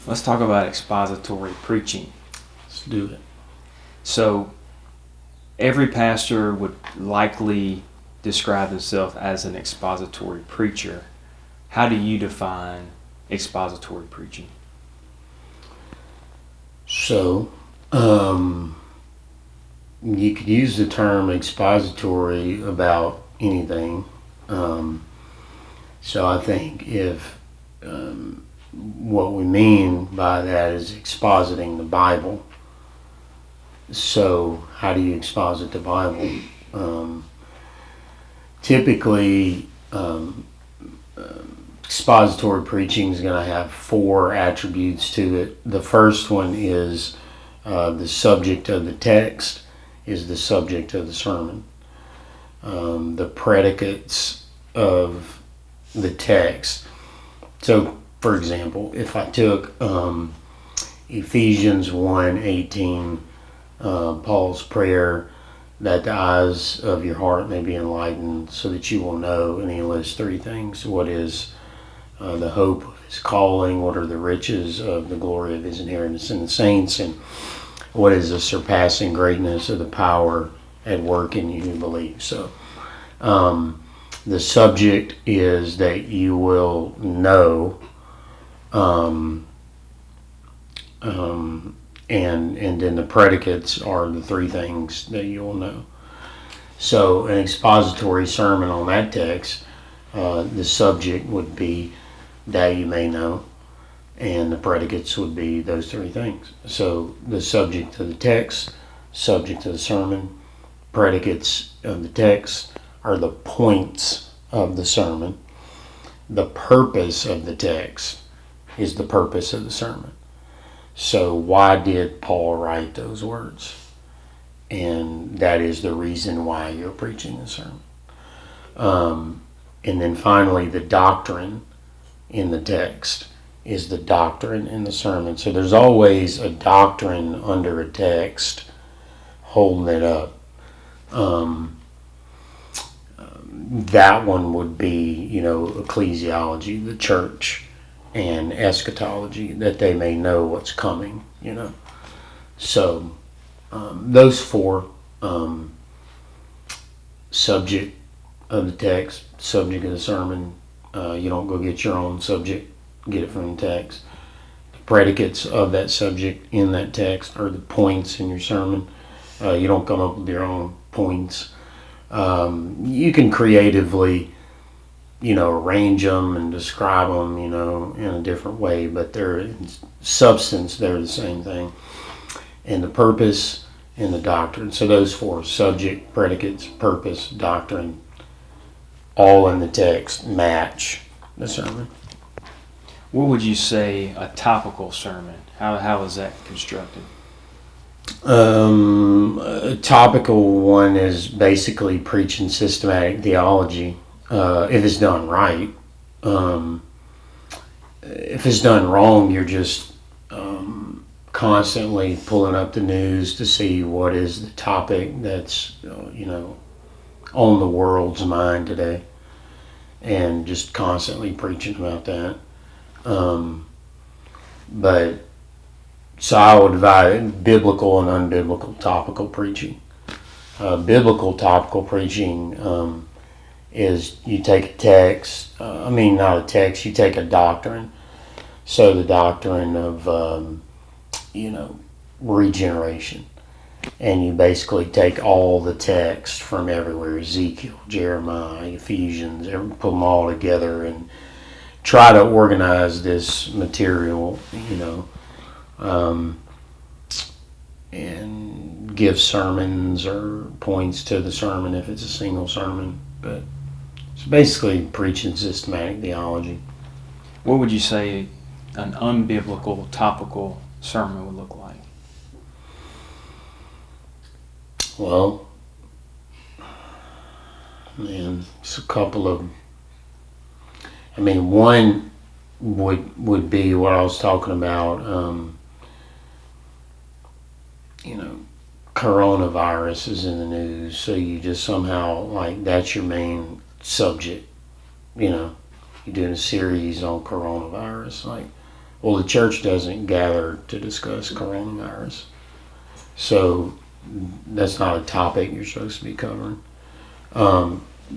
Let's talk about expository preaching. Let's do it. So, every pastor would likely describe himself as an expository preacher. How do you define expository preaching? So, you could use the term expository about anything. So I think if what we mean by that is expositing the Bible. So how do you exposit the Bible? Typically, expository preaching is going to have four attributes to it. The first one is the subject of the text is the subject of the sermon. The predicates of the text. So, for example, if I took Ephesians 1:18, Paul's prayer that the eyes of your heart may be enlightened so that you will know, and he lists three things. What is the hope of his calling? What are the riches of the glory of his inheritance in the saints? And what is the surpassing greatness of the power at work in you who believe? So the subject is that you will know, and then the predicates are the three things that you will know. So an expository sermon on that text, the subject would be that you may know, and the predicates would be those three things. So the subject of the text, subject of the sermon, predicates of the text are the points of the sermon. The purpose of the text is the purpose of the sermon. So why did Paul write those words? And that is the reason why you're preaching the sermon. And then finally, the doctrine in the text is the doctrine in the sermon. So there's always a doctrine under a text holding it up. That one would be, ecclesiology, the church, and eschatology, that they may know what's coming, So those four, subject of the text, subject of the sermon, you don't go get your own subject, get it from the text. The predicates of that subject in that text are the points in your sermon. You don't come up with your own points. You can creatively, arrange them and describe them, in a different way, but they're in substance, they're the same thing. And the purpose and the doctrine. So those four: subject, predicates, purpose, doctrine, all in the text match the sermon. What would you say a topical sermon? How is that constructed? A topical one is basically preaching systematic theology, if it's done right. If it's done wrong, you're just constantly pulling up the news to see what is the topic that's on the world's mind today, and just constantly preaching about that. But so I would divide it biblical and unbiblical topical preaching. Biblical topical preaching is you take a text, not a text, you take a doctrine. So the doctrine of, regeneration. And you basically take all the text from everywhere, Ezekiel, Jeremiah, Ephesians, put them all together and try to organize this material, and give sermons or points to the sermon if it's a single sermon. But it's basically preaching systematic theology. What would you say an unbiblical topical sermon would look like? Well, it's a couple of. One would be what I was talking about. Coronavirus is in the news, so you just somehow that's your main subject. You're doing a series on coronavirus. Well, the church doesn't gather to discuss coronavirus. So that's not a topic you're supposed to be covering.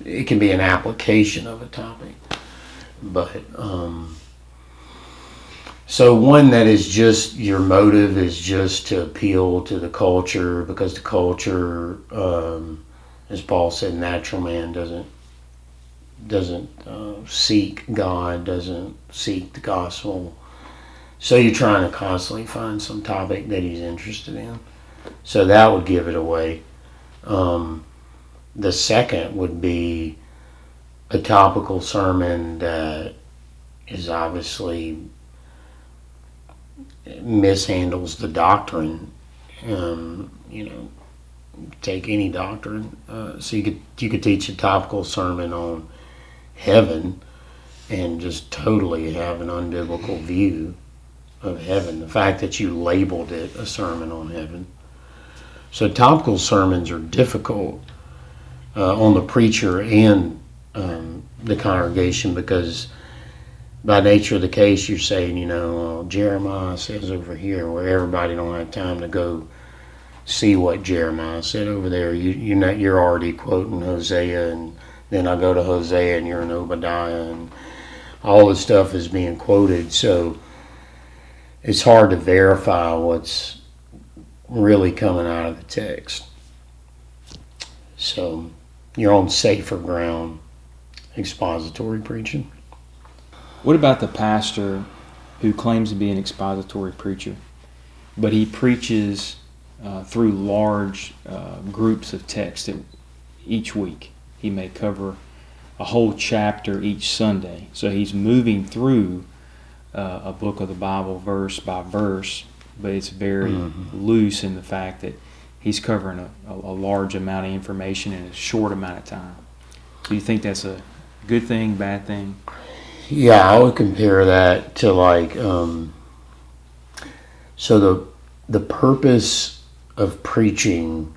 It can be an application of a topic. But, so one that is just, your motive is just to appeal to the culture, because the culture, as Paul said, natural man doesn't seek God, doesn't seek the gospel. So you're trying to constantly find some topic that he's interested in. So that would give it away. The second would be a topical sermon that is obviously mishandles the doctrine. Take any doctrine. So you could teach a topical sermon on heaven and just totally have an unbiblical view of heaven. The fact that you labeled it a sermon on heaven. So topical sermons are difficult on the preacher and the congregation, because by nature of the case, you're saying, Jeremiah says over here, where everybody don't have time to go see what Jeremiah said over there. You're already quoting Hosea, and then I go to Hosea, and you're in Obadiah, and all this stuff is being quoted. So it's hard to verify what's really coming out of the text. So you're on safer ground, expository preaching. What about the pastor who claims to be an expository preacher, but he preaches through large groups of text each week? He may cover a whole chapter each Sunday. So he's moving through a book of the Bible verse by verse, but it's very loose in the fact that he's covering a large amount of information in a short amount of time. Do you think that's a good thing, bad thing? Yeah, I would compare that to so the purpose of preaching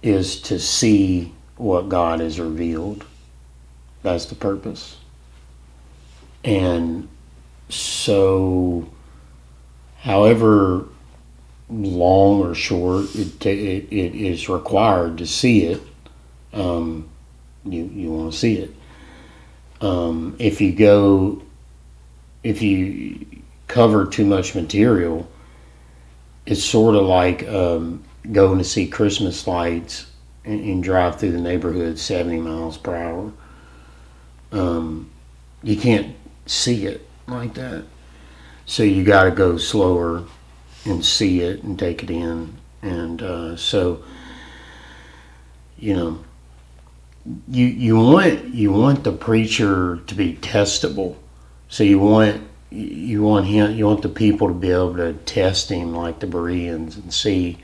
is to see what God has revealed. That's the purpose. And so however long or short it is required to see it, you want to see it. If you cover too much material, it's sort of like going to see Christmas lights and drive through the neighborhood 70 miles per hour. You can't see it like that. So you got to go slower and see it and take it in. And you want the preacher to be testable. So you want the people to be able to test him like the Bereans and see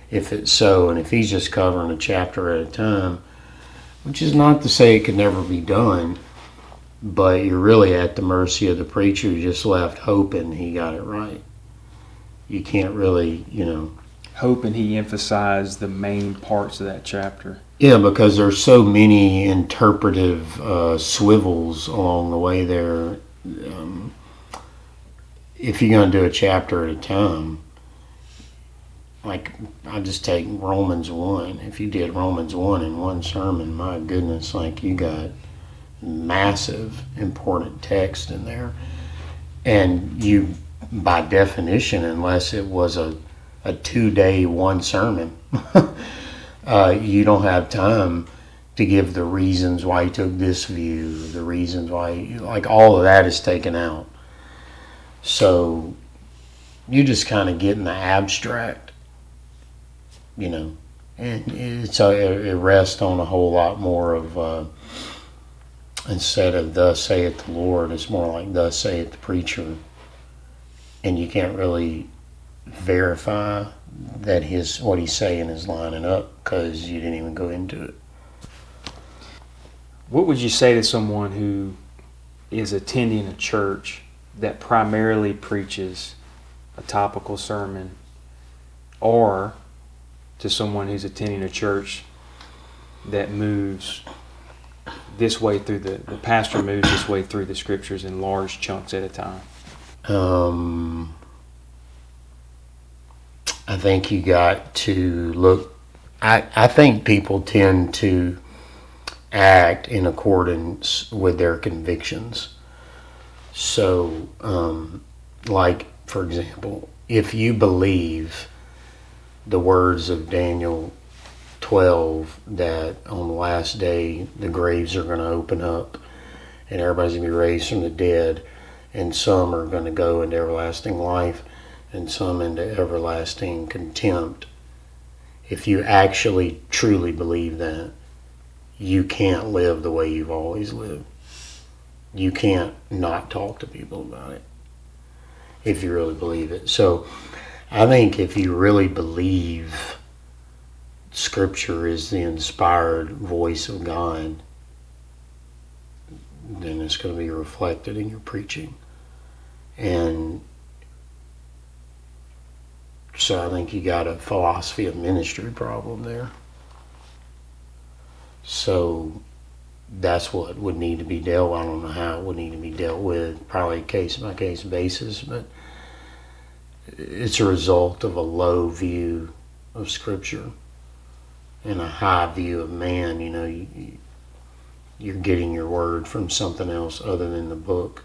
if it's so. And if he's just covering a chapter at a time, which is not to say it could never be done, but you're really at the mercy of the preacher. You just left hoping he got it right. You can't really, Hoping he emphasized the main parts of that chapter. Yeah, because there's so many interpretive swivels along the way there. If you're going to do a chapter at a time, like I just take Romans 1. If you did Romans 1 in one sermon, my goodness, you got massive important text in there. And you, by definition, unless it was a 2-day one sermon, you don't have time to give the reasons why you took this view, the reasons why, all of that is taken out. So you just kind of get in the abstract, and it rests on a whole lot more of, instead of thus saith the Lord, it's more like thus saith the preacher. And you can't really verify that what he's saying is lining up because you didn't even go into it. What would you say to someone who is attending a church that primarily preaches a topical sermon, or to someone who's attending a church that moves this way through the pastor moves this way through the scriptures in large chunks at a time? I think you got to look. I think people tend to act in accordance with their convictions. So, like, for example, if you believe the words of Daniel 12 that on the last day the graves are going to open up and everybody's going to be raised from the dead, and some are going to go into everlasting life and some into everlasting contempt. If you actually truly believe that, you can't live the way you've always lived. You can't not talk to people about it if you really believe it. So I think if you really believe Scripture is the inspired voice of God, then it's going to be reflected in your preaching. And so I think you got a philosophy of ministry problem there. So that's what would need to be dealt with. I don't know how it would need to be dealt with, probably case by case basis, but it's a result of a low view of Scripture and a high view of man. You're getting your word from something else other than the book.